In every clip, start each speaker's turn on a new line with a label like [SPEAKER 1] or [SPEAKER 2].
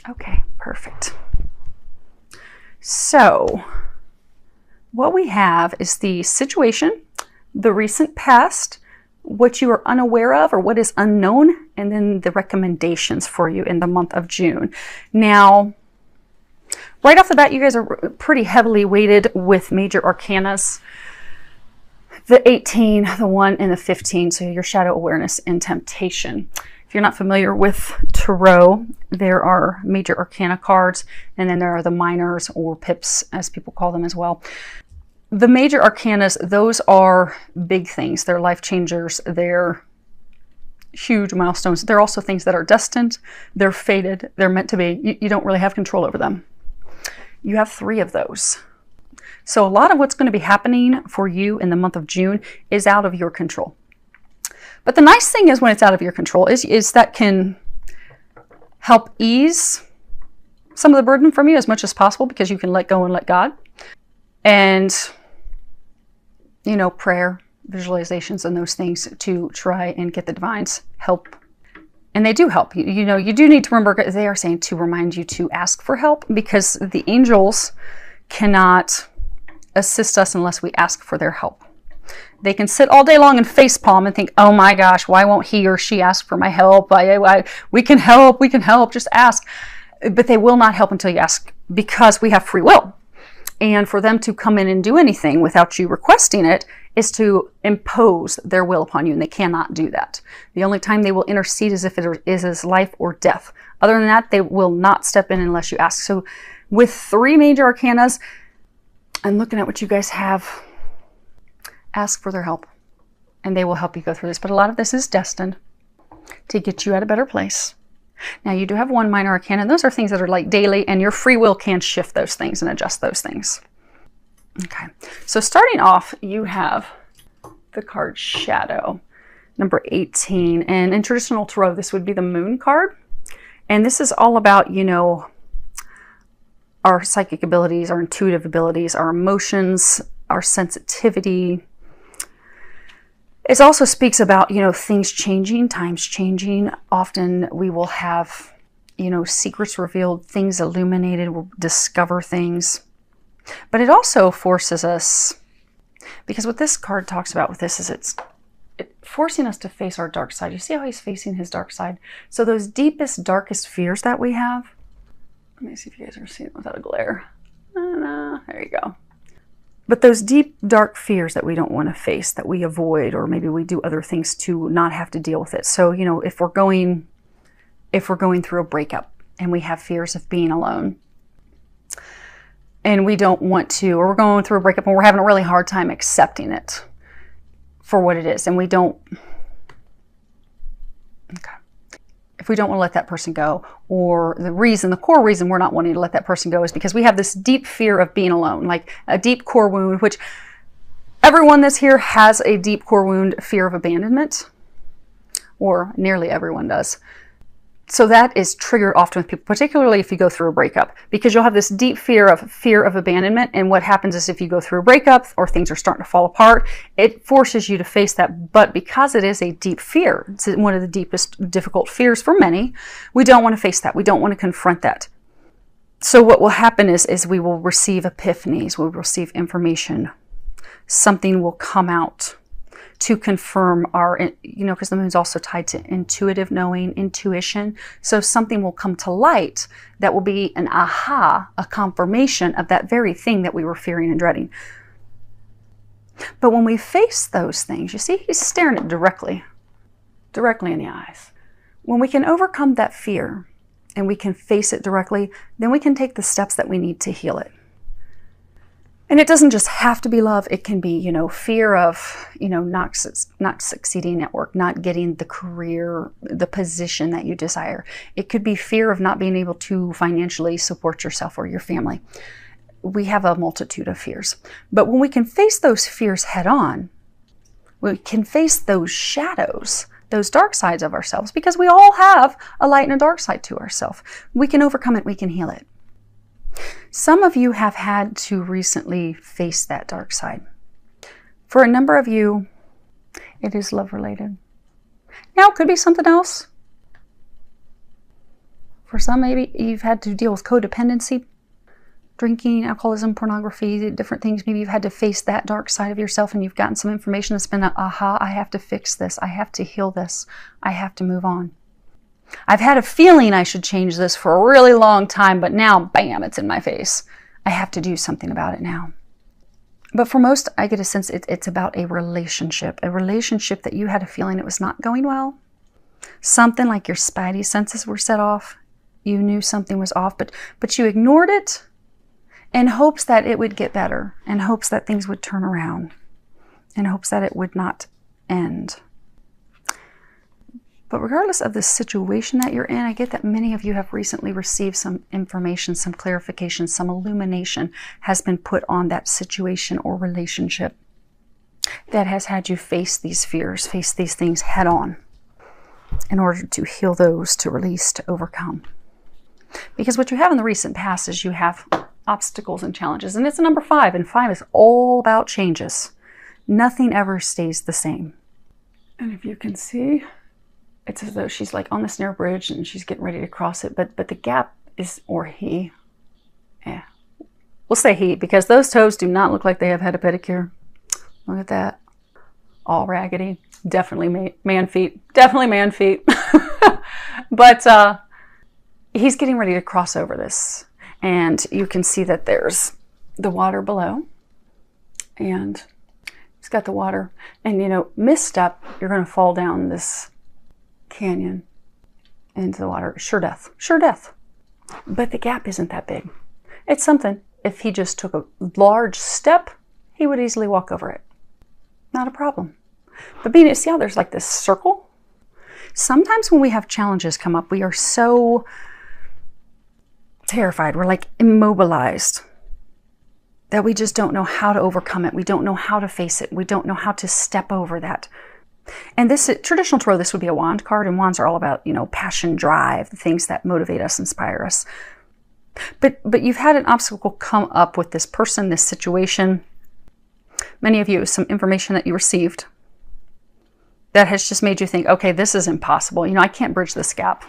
[SPEAKER 1] Okay, perfect. So what we have is the situation, the recent past, what you are unaware of or what is unknown, and then the recommendations for you in the month of June. Now, right off the bat, you guys are pretty heavily weighted with major arcanas. The 18, the 1, and the 15, so your shadow awareness and temptation. If you're not familiar with Tarot, there are major arcana cards, and then there are the minors, or pips, as people call them as well. The major arcanas, those are big things. They're life changers. They're huge milestones. They're also things that are destined. They're fated. They're meant to be. You don't really have control over them. You have 3 of those. So a lot of what's going to be happening for you in the month of June is out of your control. But the nice thing is when it's out of your control is that can help ease some of the burden from you as much as possible, because you can let go and let God. And, you know, prayer, visualizations, and those things to try and get the divine's help. And they do help. You know, you do need to remember, they are saying to remind you to ask for help, because the angels cannot assist us unless we ask for their help. They can sit all day long and facepalm and think, oh my gosh, why won't he or she ask for my help? We can help, just ask. But they will not help until you ask, because we have free will. And for them to come in and do anything without you requesting it is to impose their will upon you, and they cannot do that. The only time they will intercede is if it is life or death. Other than that, they will not step in unless you ask. So with 3 major arcanas, I'm looking at what you guys have. Ask for their help, and they will help you go through this. But a lot of this is destined to get you at a better place. Now, you do have 1 minor arcana, and those are things that are like daily, and your free will can shift those things and adjust those things. Okay, so starting off, you have the card Shadow, number 18. And in traditional tarot, this would be the Moon card. And this is all about, you know, our psychic abilities, our intuitive abilities, our emotions, our sensitivity. It also speaks about, you know, things changing, times changing. Often we will have, you know, secrets revealed, things illuminated, we'll discover things. But it also forces us, because what this card talks about with this is it's forcing us to face our dark side. You see how he's facing his dark side? So those deepest, darkest fears that we have, let me see if you guys are seeing it without a glare. There you go. But those deep, dark fears that we don't want to face, that we avoid, or maybe we do other things to not have to deal with it. So, you know, if we're going through a breakup and we have fears of being alone, and we don't want to, or we're going through a breakup and we're having a really hard time accepting it for what it is, and we don't, okay. If we don't want to let that person go, or the core reason we're not wanting to let that person go is because we have this deep fear of being alone, like a deep core wound, which everyone that's here has a deep core wound, fear of abandonment, or nearly everyone does. So that is triggered often with people, particularly if you go through a breakup, because you'll have this deep fear of abandonment. And what happens is if you go through a breakup or things are starting to fall apart, it forces you to face that. But because it is a deep fear, it's one of the deepest difficult fears for many, we don't want to face that. We don't want to confront that. So what will happen is we will receive epiphanies, we'll receive information. Something will come out to confirm our, you know, because the moon's also tied to intuitive knowing, intuition. So something will come to light that will be an aha, a confirmation of that very thing that we were fearing and dreading. But when we face those things, you see, he's staring it directly in the eyes. When we can overcome that fear and we can face it directly, then we can take the steps that we need to heal it. And it doesn't just have to be love. It can be, you know, fear of, you know, not succeeding at work, not getting the career, the position that you desire. It could be fear of not being able to financially support yourself or your family. We have a multitude of fears. But when we can face those fears head on, we can face those shadows, those dark sides of ourselves, because we all have a light and a dark side to ourselves. We can overcome it. We can heal it. Some of you have had to recently face that dark side. For a number of you, it is love related. Now, it could be something else. For some, maybe you've had to deal with codependency, drinking, alcoholism, pornography, different things. Maybe you've had to face that dark side of yourself and you've gotten some information that's been, aha, I have to fix this. I have to heal this. I have to move on. I've had a feeling I should change this for a really long time, but now, bam, it's in my face. I have to do something about it now. But for most, I get a sense it's about a relationship that you had a feeling it was not going well. Something like your spidey senses were set off. You knew something was off, but you ignored it in hopes that it would get better, in hopes that things would turn around, in hopes that it would not end. But regardless of the situation that you're in, I get that many of you have recently received some information, some clarification, some illumination has been put on that situation or relationship that has had you face these fears, face these things head on in order to heal those, to release, to overcome. Because what you have in the recent past is you have obstacles and challenges. And it's a number 5, and 5 is all about changes. Nothing ever stays the same. And if you can see, it's as though she's like on this narrow bridge and she's getting ready to cross it, but the gap is, or he, yeah, we'll say he, because those toes do not look like they have had a pedicure. Look at that. All raggedy. Definitely man feet. Definitely man feet. But he's getting ready to cross over this. And you can see that there's the water below. And he's got the water. And, you know, misstep, you're going to fall down this canyon into the water. Sure death. Sure death. But the gap isn't that big. It's something. If he just took a large step, he would easily walk over it. Not a problem. But being, see how there's like this circle? Sometimes when we have challenges come up, we are so terrified. We're like immobilized that we just don't know how to overcome it. We don't know how to face it. We don't know how to step over that. And this traditional tarot, this would be a wand card, and wands are all about, you know, passion, drive, the things that motivate us, inspire us. But you've had an obstacle come up with this person, this situation. Many of you, some information that you received that has just made you think, okay, this is impossible. You know, I can't bridge this gap.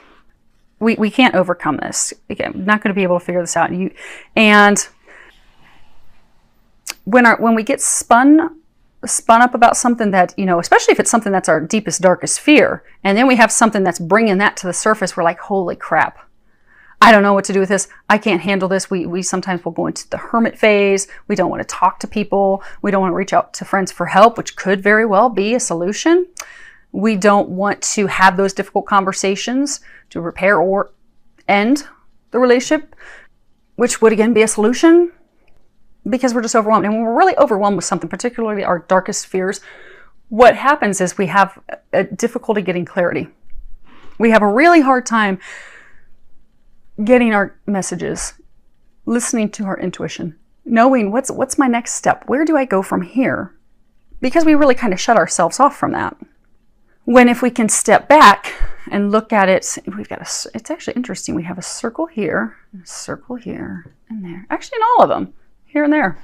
[SPEAKER 1] We can't overcome this. I'm not going to be able to figure this out. And when we get spun up about something that, you know, especially if it's something that's our deepest, darkest fear, and then we have something that's bringing that to the surface, we're like, holy crap. I don't know what to do with this. I can't handle this. We sometimes will go into the hermit phase. We don't want to talk to people. We don't want to reach out to friends for help, which could very well be a solution. We don't want to have those difficult conversations to repair or end the relationship, which would again be a solution, because we're just overwhelmed. And when we're really overwhelmed with something, particularly our darkest fears, what happens is we have a difficulty getting clarity. We have a really hard time getting our messages, listening to our intuition, knowing what's my next step? Where do I go from here? Because we really kind of shut ourselves off from that. When if we can step back and look at it, we've got it's actually interesting. We have a circle here, and there. Actually, in all of them, here and there.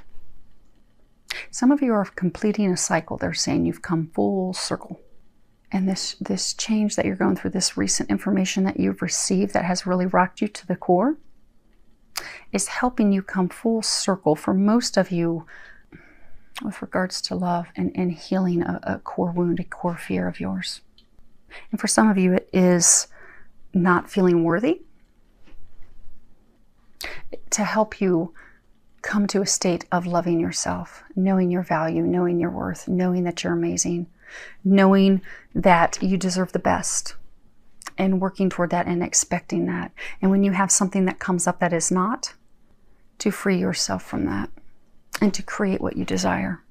[SPEAKER 1] Some of you are completing a cycle. They're saying you've come full circle. And this change that you're going through, this recent information that you've received that has really rocked you to the core, is helping you come full circle for most of you with regards to love and healing a core wound, a core fear of yours. And for some of you, it is not feeling worthy, to help you come to a state of loving yourself, knowing your value, knowing your worth, knowing that you're amazing, knowing that you deserve the best, and working toward that and expecting that. And when you have something that comes up that is not, to free yourself from that and to create what you desire.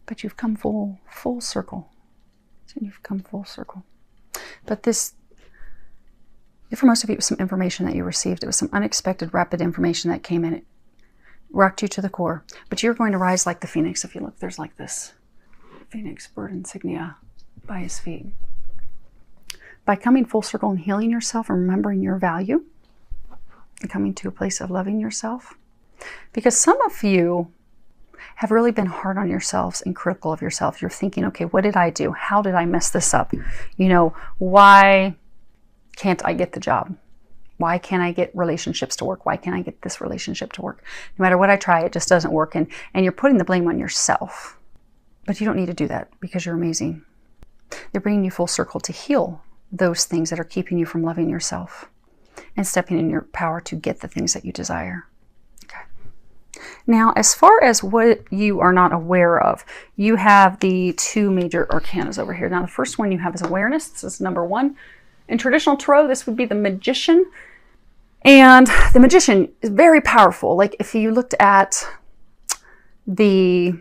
[SPEAKER 1] But you've come full circle. So you've come full circle. But this, for most of you, it was some information that you received. It was some unexpected, rapid information that came in. It rocked you to the core. But you're going to rise like the phoenix. If you look, there's like this phoenix bird insignia by his feet. By coming full circle and healing yourself and remembering your value and coming to a place of loving yourself. Because some of you have really been hard on yourselves and critical of yourself. You're thinking, okay, what did I do? How did I mess this up? You know, why can't I get the job? Why can't I get relationships to work? Why can't I get this relationship to work? No matter what I try, it just doesn't work. And you're putting the blame on yourself. But you don't need to do that because you're amazing. They're bringing you full circle to heal those things that are keeping you from loving yourself and stepping in your power to get the things that you desire. Okay. Now, as far as what you are not aware of, you have the two major arcanas over here. Now, the first one you have is awareness. This is number 1. In traditional tarot, this would be the Magician. And the Magician is very powerful. Like if you looked at the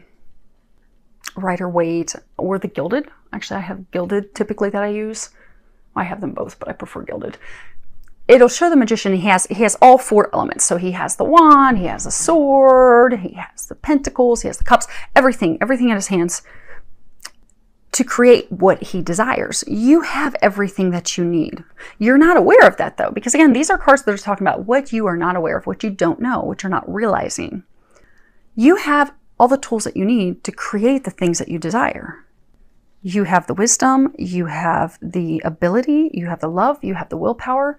[SPEAKER 1] Rider-Waite or the Gilded. Actually, I have Gilded typically that I use. I have them both, but I prefer Gilded. It'll show the Magician he has all 4 elements. So he has the wand, he has the sword, he has the pentacles, he has the cups, everything in his hands to create what he desires. You have everything that you need. You're not aware of that though, because again, these are cards that are talking about what you are not aware of, what you don't know, what you're not realizing. You have all the tools that you need to create the things that you desire. You have the wisdom, you have the ability, you have the love, you have the willpower,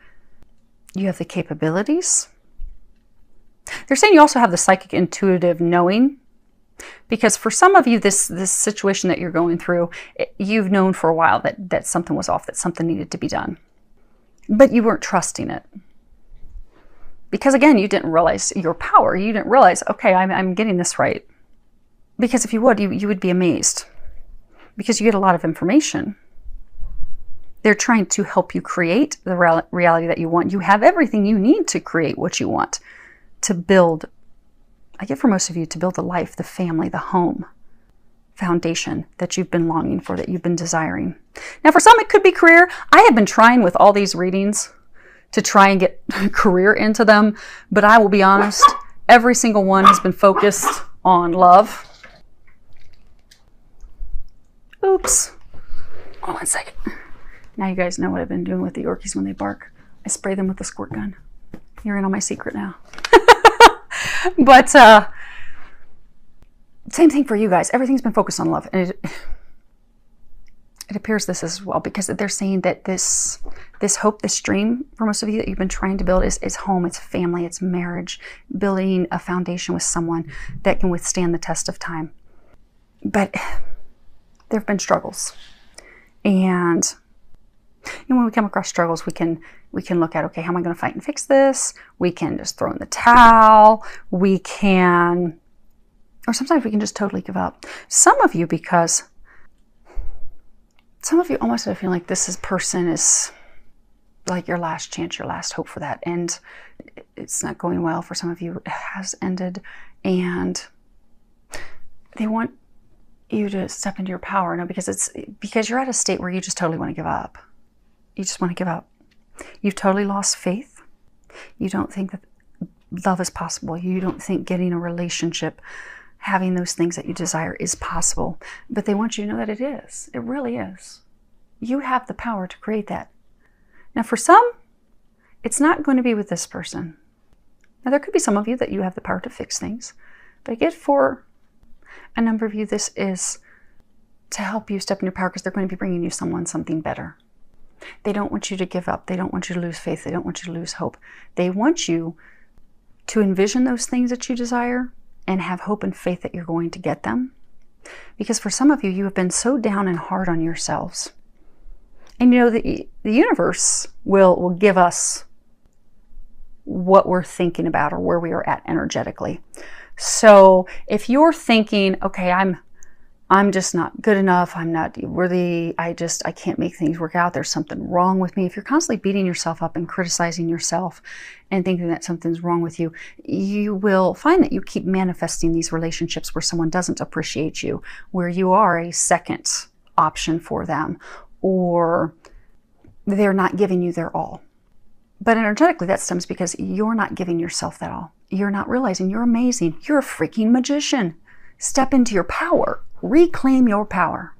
[SPEAKER 1] you have the capabilities. They're saying you also have the psychic intuitive knowing, because for some of you, this situation that you're going through, you've known for a while that something was off, that something needed to be done, but you weren't trusting it. Because again, you didn't realize your power. You didn't realize, okay, I'm getting this right. Because if you would, you would be amazed. Because you get a lot of information. They're trying to help you create the reality that you want. You have everything you need to create what you want. To build, I get for most of you, to build the life, the family, the home foundation that you've been longing for, that you've been desiring. Now for some, it could be career. I have been trying with all these readings to try and get career into them. But I will be honest, every single one has been focused on love. Oops. Hold on 1 second. Now you guys know what I've been doing with the Yorkies when they bark. I spray them with a squirt gun. You're in on my secret now. But same thing for you guys. Everything's been focused on love. And it appears this as well, because they're saying that this hope, this dream for most of you that you've been trying to build is home, it's family, it's marriage, building a foundation with someone that can withstand the test of time. But there have been struggles. And when we come across struggles, we can look at, okay, how am I going to fight and fix this? We can just throw in the towel. We can, or sometimes we can just totally give up. Some of you, because some of you almost have a feeling like this person is like your last chance, your last hope for that. And it's not going well for some of you. It has ended. And they want you to step into your power now, because you're at a state where you just totally want to give up. You just want to give up. You've totally lost faith. You don't think that love is possible. You don't think getting a relationship, having those things that you desire is possible. But they want you to know that it is. It really is. You have the power to create that. Now for some, it's not going to be with this person. Now there could be some of you that you have the power to fix things. But I get for a number of you, this is to help you step in your power, because they're going to be bringing you something better. They don't want you to give up. They don't want you to lose faith. They don't want you to lose hope. They want you to envision those things that you desire and have hope and faith that you're going to get them. Because for some of you, you have been so down and hard on yourselves. And you know, the universe will give us what we're thinking about or where we are at energetically. So if you're thinking, okay, I'm just not good enough, I'm not worthy, I can't make things work out, there's something wrong with me. If you're constantly beating yourself up and criticizing yourself and thinking that something's wrong with you, you will find that you keep manifesting these relationships where someone doesn't appreciate you, where you are a second option for them, or they're not giving you their all. But energetically, that stems because you're not giving yourself that all. You're not realizing you're amazing. You're a freaking magician. Step into your power. Reclaim your power.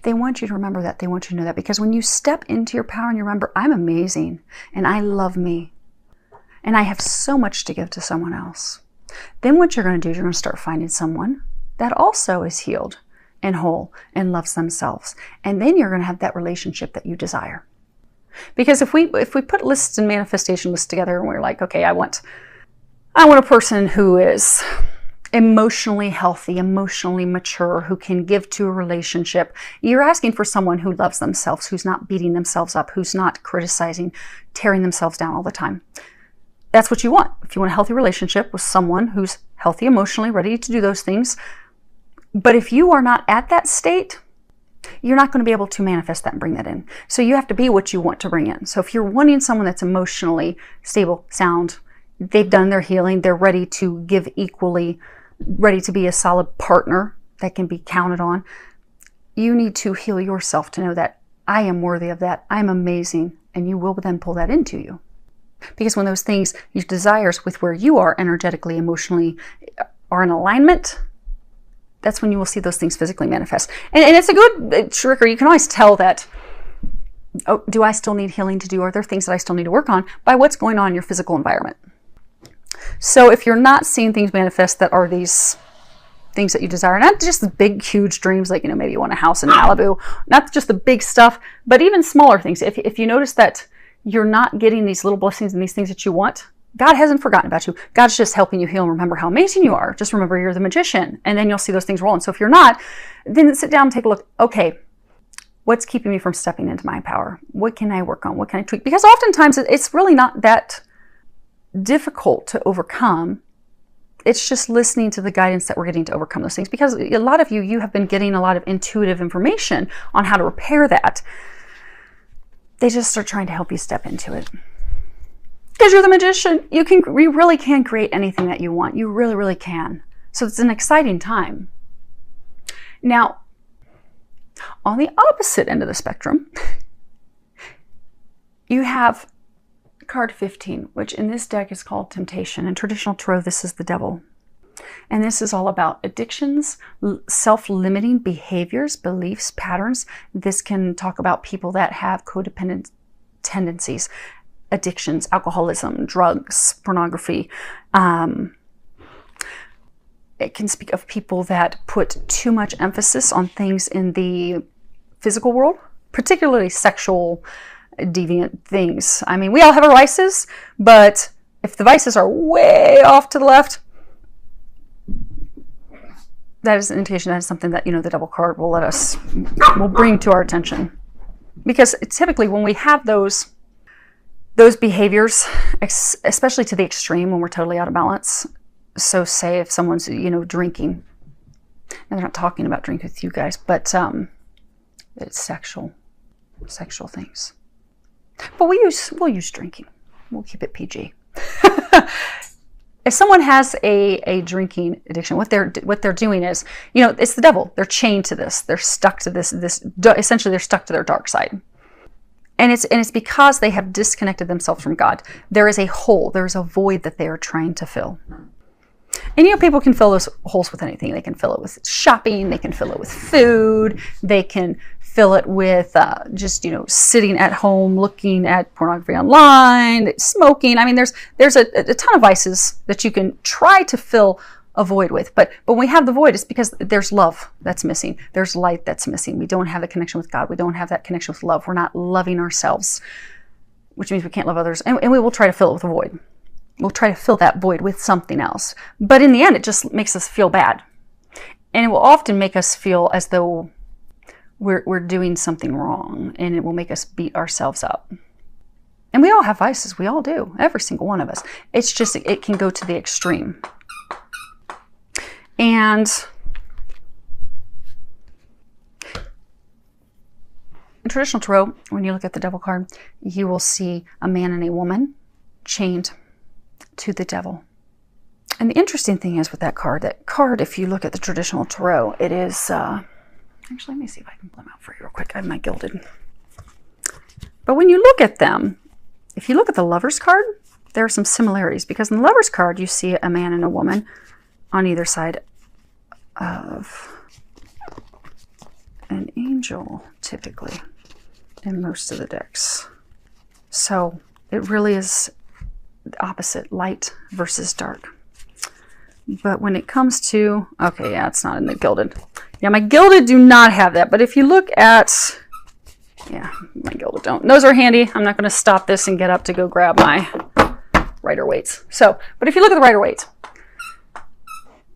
[SPEAKER 1] They want you to remember that. They want you to know that, because when you step into your power and you remember, I'm amazing and I love me and I have so much to give to someone else, then what you're going to do is you're going to start finding someone that also is healed and whole and loves themselves. And then you're going to have that relationship that you desire. Because if we put lists and manifestation lists together and we're like, okay, I want a person who is emotionally healthy, emotionally mature, who can give to a relationship. You're asking for someone who loves themselves, who's not beating themselves up, who's not criticizing, tearing themselves down all the time. That's what you want. If you want a healthy relationship with someone who's healthy emotionally, ready to do those things. But if you are not at that state, you're not going to be able to manifest that and bring that in. So you have to be what you want to bring in. So if you're wanting someone that's emotionally stable, sound, they've done their healing, they're ready to give equally, ready to be a solid partner that can be counted on, you need to heal yourself to know that I am worthy of that. I'm amazing. And you will then pull that into you. Because when those things, your desires with where you are energetically, emotionally, are in alignment, that's when you will see those things physically manifest. And it's a good trigger. You can always tell that, oh, do I still need healing to do? Are there things that I still need to work on by what's going on in your physical environment? So if you're not seeing things manifest that are these things that you desire, not just the big, huge dreams, like, maybe you want a house in Malibu, not just the big stuff, but even smaller things. If you notice that you're not getting these little blessings and these things that you want, God hasn't forgotten about you. God's just helping you heal and remember how amazing you are. Just remember you're the magician, and then you'll see those things rolling. So if you're not, then sit down and take a look. Okay, what's keeping me from stepping into my power? What can I work on? What can I tweak? Because oftentimes it's really not that difficult to overcome. It's just listening to the guidance that we're getting to overcome those things. Because a lot of you have been getting a lot of intuitive information on how to repair that. They just start trying to help you step into it. Because you're the magician. You really can create anything that you want. You really, really can. So it's an exciting time. Now, on the opposite end of the spectrum, you have card 15, which in this deck is called Temptation. In traditional tarot, this is the devil. And this is all about addictions, self-limiting behaviors, beliefs, patterns. This can talk about people that have codependent tendencies, addictions, alcoholism, drugs, pornography. It can speak of people that put too much emphasis on things in the physical world, particularly sexual, deviant things. I mean, we all have our vices, but if the vices are way off to the left, that is an indication that is something that, the devil card will bring to our attention. Because typically when we have those behaviors, especially to the extreme, when we're totally out of balance. So say if someone's, drinking, and they're not talking about drink with you guys, but it's sexual things. But we'll use drinking. We'll keep it PG. If someone has a drinking addiction, what they're doing is, it's the devil. They're chained to this. They're stuck to this. Essentially, they're stuck to their dark side. And it's because they have disconnected themselves from God. There is a hole. There's a void that they are trying to fill. And people can fill those holes with anything. They can fill it with shopping. They can fill it with food. They can fill it with just sitting at home looking at pornography online, smoking. I mean, there's a ton of vices that you can try to fill a void with. But when we have the void, it's because there's love that's missing. There's light that's missing. We don't have the connection with God. We don't have that connection with love. We're not loving ourselves, which means we can't love others. And we will try to fill it with a void. We'll try to fill that void with something else. But in the end, it just makes us feel bad. And it will often make us feel as though we're doing something wrong, and it will make us beat ourselves up. And we all have vices. We all do. Every single one of us. It's just, it can go to the extreme. And in traditional tarot, when you look at the devil card, you will see a man and a woman chained to the devil. And the interesting thing is with that card, if you look at the traditional tarot, it is, actually, let me see if I can pull them out for you real quick. I have my gilded. But when you look at them, if you look at the Lover's card, there are some similarities, because in the Lover's card, you see a man and a woman on either side of an angel, typically, in most of the decks. So it really is the opposite, light versus dark. But when it comes to, okay, yeah, it's not in the gilded. Yeah, my gilded do not have that. But if you look at, yeah, my Gilda don't. Those are handy. I'm not going to stop this and get up to go grab my Rider Waite. So, but if you look at the Rider Waite,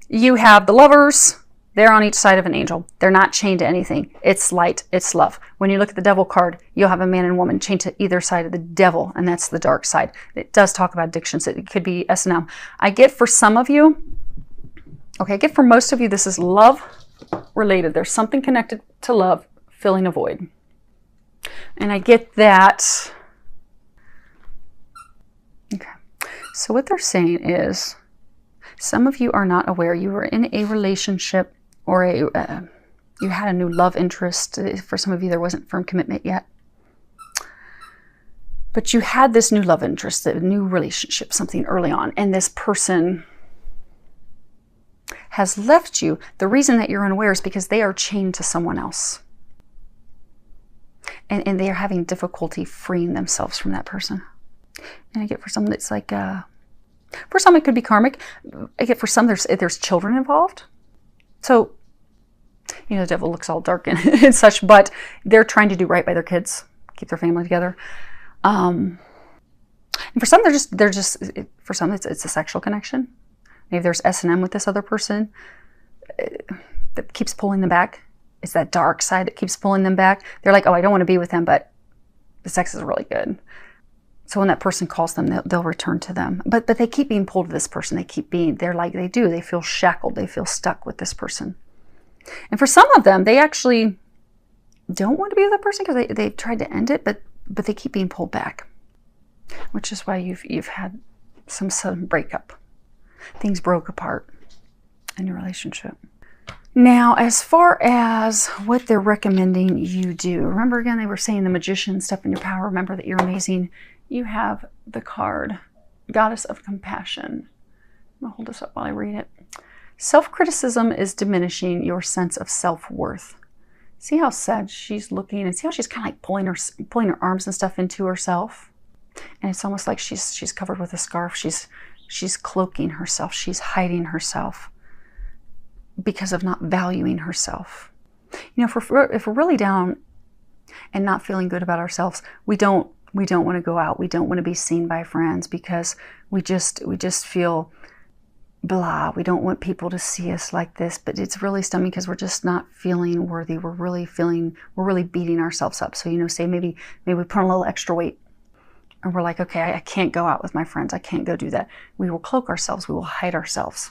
[SPEAKER 1] you have the lovers. They're on each side of an angel. They're not chained to anything. It's light. It's love. When you look at the devil card, you'll have a man and woman chained to either side of the devil, and that's the dark side. It does talk about addictions. It could be S&M. I get for some of you, okay, I get for most of you, this is love related. There's something connected to love, filling a void. And I get that. Okay. So what they're saying is, some of you are not aware you were in a relationship or you had a new love interest. For some of you, there wasn't firm commitment yet. But you had this new love interest, a new relationship, something early on, and this person has left you. The reason that you're unaware is because they are chained to someone else. And they are having difficulty freeing themselves from that person. And I get for some that's like, for some it could be karmic. I get for some there's children involved. So, you know, the devil looks all dark and such, but they're trying to do right by their kids, keep their family together. And for some, for some it's a sexual connection. Maybe there's S&M with this other person that keeps pulling them back. It's that dark side that keeps pulling them back. They're like, oh, I don't want to be with them, but the sex is really good. So when that person calls them, they'll return to them. But they keep being pulled to this person. They feel shackled. They feel stuck with this person. And for some of them, they actually don't want to be with that person because they've tried to end it, but they keep being pulled back, which is why you've had some sudden breakup. Things broke apart in your relationship. Now, as far as what they're recommending you do, remember again, they were saying the magician, step in your power. Remember that you're amazing. You have the card, Goddess of Compassion. I'm going to hold this up while I read it. Self-criticism is diminishing your sense of self-worth. See how sad she's looking, and see how she's kind of like pulling her arms and stuff into herself. And it's almost like she's covered with a scarf. She's cloaking herself. She's hiding herself because of not valuing herself. You know, if we're really down and not feeling good about ourselves, we don't want to go out. We don't want to be seen by friends because we just feel blah. We don't want people to see us like this, but it's really stemming because we're just not feeling worthy. We're really beating ourselves up. So, you know, say maybe we put on a little extra weight and we're like, okay, I can't go out with my friends. I can't go do that. We will cloak ourselves. We will hide ourselves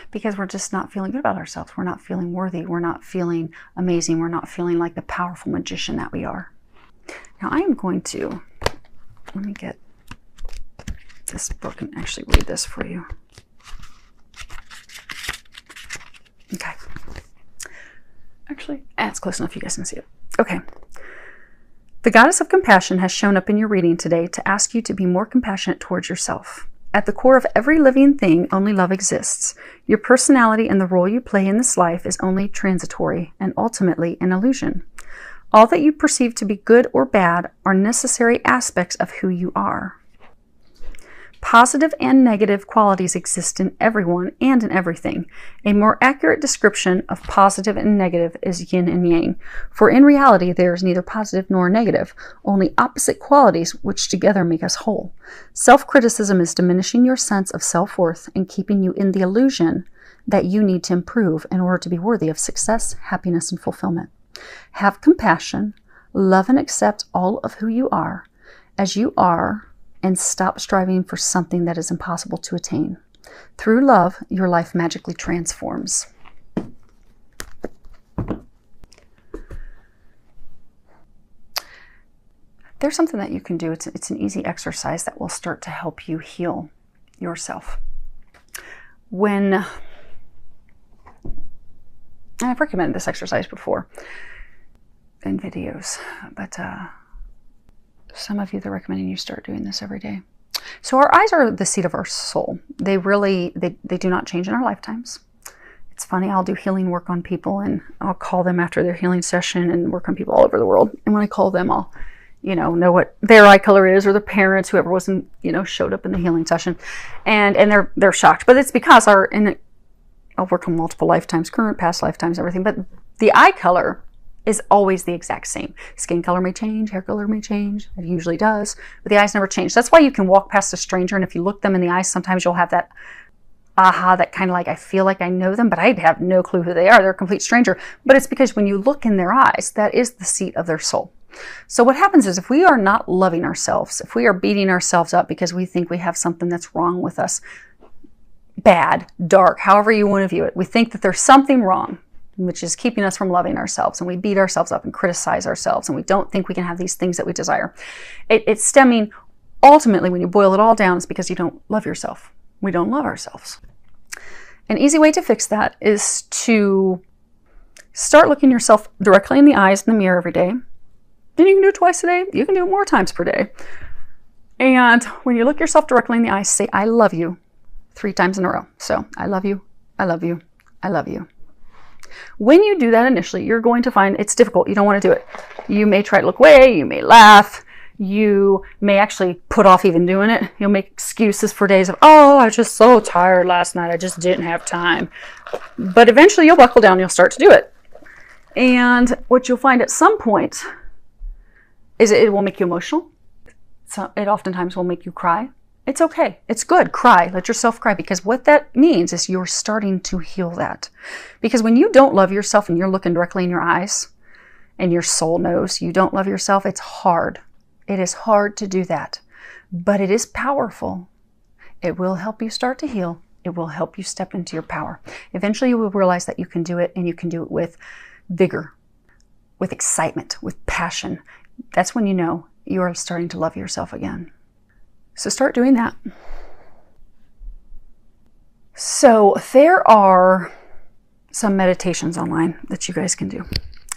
[SPEAKER 1] because we're just not feeling good about ourselves. We're not feeling worthy. We're not feeling amazing. We're not feeling like the powerful magician that we are. Now I am going to, let me get this book and actually read this for you. Okay. Actually, it's close enough you guys can see it. Okay. The Goddess of Compassion has shown up in your reading today to ask you to be more compassionate towards yourself. At the core of every living thing, only love exists. Your personality and the role you play in this life is only transitory and ultimately an illusion. All that you perceive to be good or bad are necessary aspects of who you are. Positive and negative qualities exist in everyone and in everything. A more accurate description of positive and negative is yin and yang, for in reality there is neither positive nor negative, only opposite qualities which together make us whole. Self-criticism is diminishing your sense of self-worth and keeping you in the illusion that you need to improve in order to be worthy of success, happiness, and fulfillment. Have compassion, love and accept all of who you are, as you are, and stop striving for something that is impossible to attain. Through love, your life magically transforms. There's something that you can do. It's an easy exercise that will start to help you heal yourself. And I've recommended this exercise before in videos, but some of you, they're recommending you start doing this every day. So our eyes are the seat of our soul. They do not change in our lifetimes. It's funny, I'll do healing work on people and I'll call them after their healing session and work on people all over the world. And when I call them, I'll, know what their eye color is, or their parents, whoever wasn't, showed up in the healing session. And they're shocked. But it's because I'll work on multiple lifetimes, current, past lifetimes, everything. But the eye color is always the exact same. Skin color may change, hair color may change, it usually does, but the eyes never change. That's why you can walk past a stranger, and if you look them in the eyes, sometimes you'll have that aha, that kind of like, I feel like I know them, but I have no clue who they are. They're a complete stranger. But it's because when you look in their eyes, that is the seat of their soul. So what happens is if we are not loving ourselves, if we are beating ourselves up because we think we have something that's wrong with us, bad, dark, however you want to view it, we think that there's something wrong, which is keeping us from loving ourselves, and we beat ourselves up and criticize ourselves, and we don't think we can have these things that we desire. It's stemming, ultimately, when you boil it all down, it's because you don't love yourself. We don't love ourselves. An easy way to fix that is to start looking yourself directly in the eyes in the mirror every day. And you can do it twice a day. You can do it more times per day. And when you look yourself directly in the eyes, say, I love you 3 times in a row. So, I love you, I love you, I love you. When you do that initially, you're going to find it's difficult. You don't want to do it. You may try to look away. You may laugh. You may actually put off even doing it. You'll make excuses for days of, oh, I was just so tired last night. I just didn't have time. But eventually you'll buckle down and you'll start to do it. And what you'll find at some point is it will make you emotional. So it oftentimes will make you cry. It's okay. It's good. Cry. Let yourself cry, because what that means is you're starting to heal that. Because when you don't love yourself and you're looking directly in your eyes and your soul knows you don't love yourself, it's hard. It is hard to do that, but it is powerful. It will help you start to heal. It will help you step into your power. Eventually you will realize that you can do it, and you can do it with vigor, with excitement, with passion. That's when you know you are starting to love yourself again. So start doing that. So there are some meditations online that you guys can do.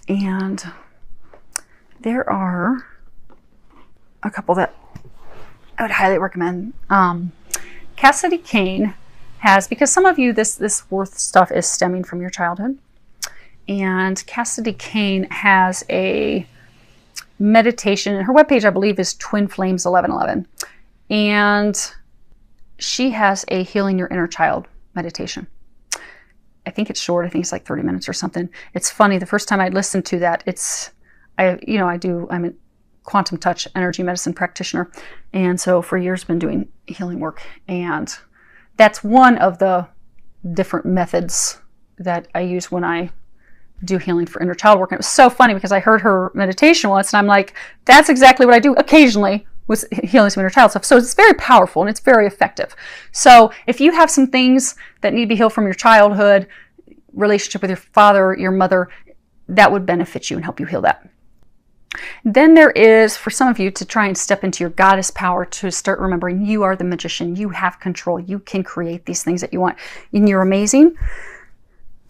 [SPEAKER 1] And there are a couple that I would highly recommend. Cassidy Kane has, because some of you, this worth stuff is stemming from your childhood. And Cassidy Kane has a meditation, and her webpage, I believe, is Twin Flames 1111. And she has a Healing Your Inner Child meditation. I think it's short. I think it's like 30 minutes or something. It's funny. The first time I listened to that, I'm a quantum touch energy medicine practitioner. And so for years been doing healing work. And that's one of the different methods that I use when I do healing for inner child work. And it was so funny because I heard her meditation once and I'm like, that's exactly what I do occasionally with healing some inner child stuff. So it's very powerful and it's very effective. So if you have some things that need to be healed from your childhood, relationship with your father, your mother, that would benefit you and help you heal that. Then there is, for some of you, to try and step into your goddess power, to start remembering you are the magician. You have control. You can create these things that you want. And you're amazing.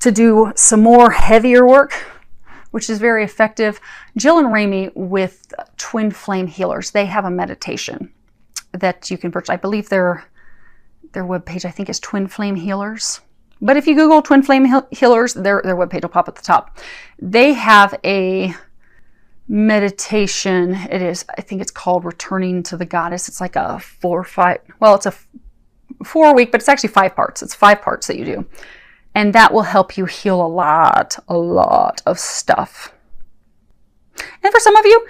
[SPEAKER 1] To do some more heavier work, which is very effective. Jill and Ramey with Twin Flame Healers, they have a meditation that you can purchase. I believe their webpage, I think, is Twin Flame Healers. But if you Google Twin Flame Healers, their webpage will pop at the top. They have a meditation. It is, I think it's called Returning to the Goddess. It's like a 4 or 5, well, it's a 4-week, but it's actually 5 parts. It's 5 parts that you do. And that will help you heal a lot of stuff. And for some of you,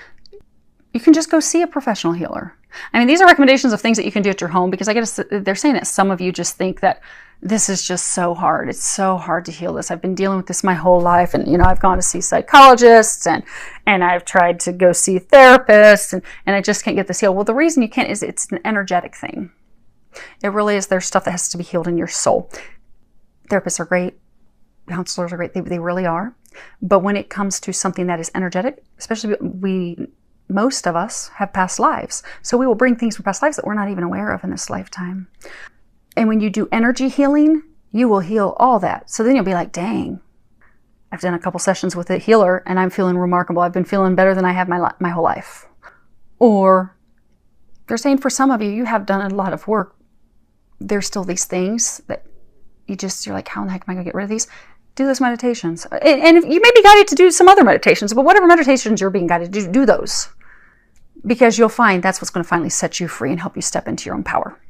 [SPEAKER 1] you can just go see a professional healer. I mean, these are recommendations of things that you can do at your home, because they're saying that some of you just think that this is just so hard. It's so hard to heal this. I've been dealing with this my whole life, and I've gone to see psychologists and I've tried to go see therapists, and I just can't get this healed. Well, the reason you can't is it's an energetic thing. It really is. There's stuff that has to be healed in your soul. Therapists are great. Counselors are great. They really are. But when it comes to something that is energetic, especially most of us have past lives. So we will bring things from past lives that we're not even aware of in this lifetime. And when you do energy healing, you will heal all that. So then you'll be like, dang, I've done a couple sessions with a healer and I'm feeling remarkable. I've been feeling better than I have my whole life. Or they're saying for some of you, you have done a lot of work. There's still these things that you're like, how in the heck am I going to get rid of these? Do those meditations. And you may be guided to do some other meditations, but whatever meditations you're being guided to do those. Because you'll find that's what's going to finally set you free and help you step into your own power.